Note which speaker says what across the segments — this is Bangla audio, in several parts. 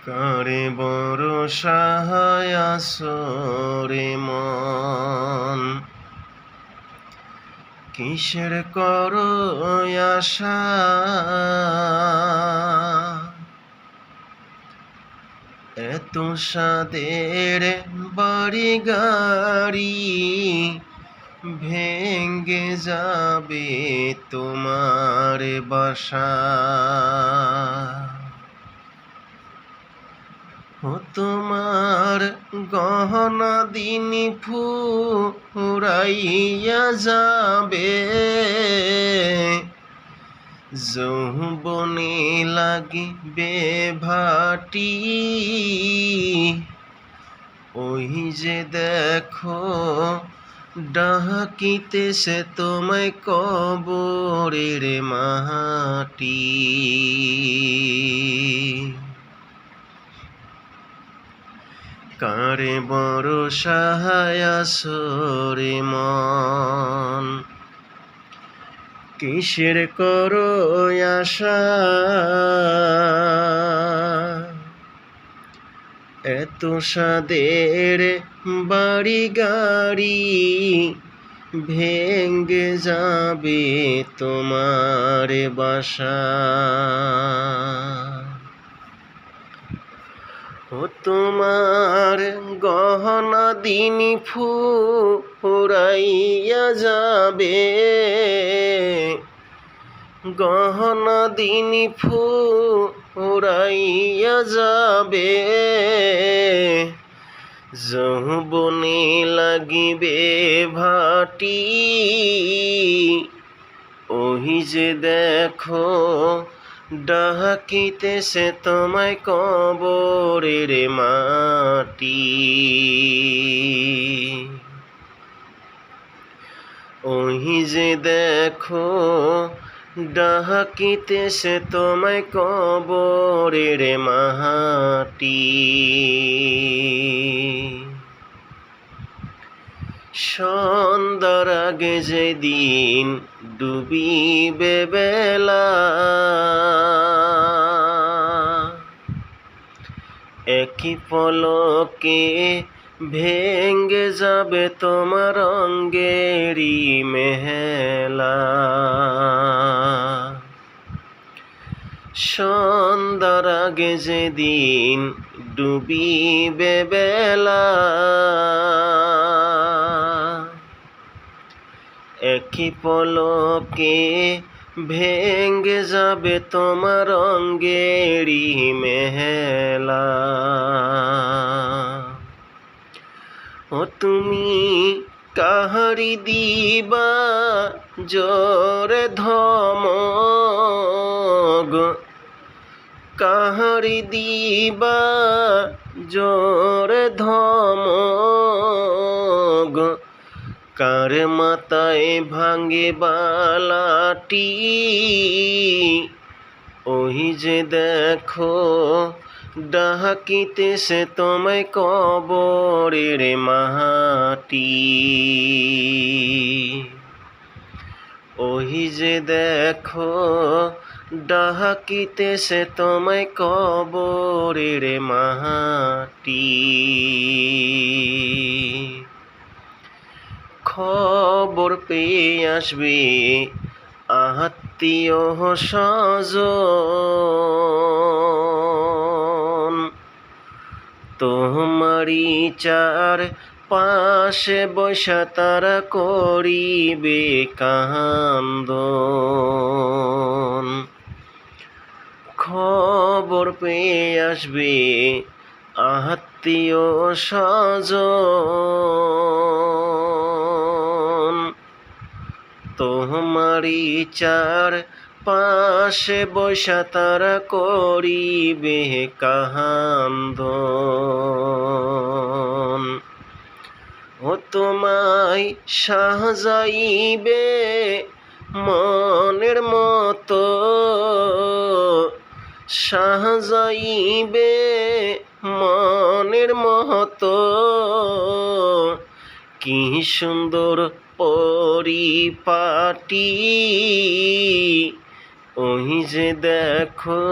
Speaker 1: কারে ভরসায় আছো রে মন, কিসের করো আশা? এত সাদের বাড়ি গাড়ি ভেঙ্গে যাবে তোমার বাসা। ও তোমার গহনা দিন ফুরাইয়া যাবে, যৌবনে লাগিবে ভাটি। ওই যে দেখো ডাকিতেছে তোমায় কবরের মাটি। কারে ভরসায় আছো রে মন, কিসের করো আশা? এত সাদের বাড়ি গাড়ি ভেঙ্গে যাবে তোমার বাসা। ও তোমার গহনা দিন ফুরাইয়া যাবে, গহনা দিন ফুরাইয়া যাবে, যৌবনে লাগিবে ভাটি। ওই যে দেখো ডাকিতেছে তোমায় কবরের মাটি। ওই যে দেখো ডাকিতেছে তোমায় কবরের মাটি। সন্ধ্যার আগে যেদিন ডুবিবে বেলা, একই পলকে ভেঙ্গে যাবে তোমার অঙ্গেরই মেহেলা। সন্ধ্যার আগে যেদিন ডুবিবে বেলা, একই পলকে ভেঙ্গে যাবে তোমার অঙ্গেরই মেহেলা। ও তুমি কাহারি দিবা জোরে ধমক, কাহারি দিবা জোরে ধমক, কার মাথায় ভাঙে বালাটি। ওই যে দেখো ডাকিতেছে তোমায় কবরের মাটি। ওই যে দেখো ডাকিতেছে তোমায় কবরের মাটি। খবর পেয়ে আসবে আত্মীয় স্বজন, তোমারই চার পাশে বসা তারা করিবে কান্দন। খবর পেয়ে আসবে আত্মীয় স্বজন, তোমারই চার পাশে বসা তারা করিবে কান্দন। ও তোমায় সাজাইবে মনের মতো, সাজাইবে মনের মতো, কি সুন্দর পরিপাটি। ওই যে দেখো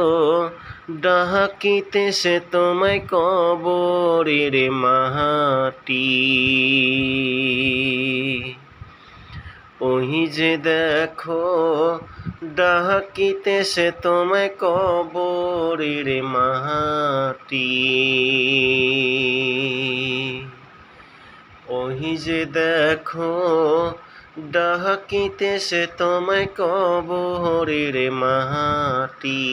Speaker 1: ডাকিতেছে তোমায় কবরের মাটি। ওই যে দেখো ডাকিতেছে তোমায় কবরের মাটি। ওই যে দেখো ডাকিতেছে তোমায় কবরের মাটি।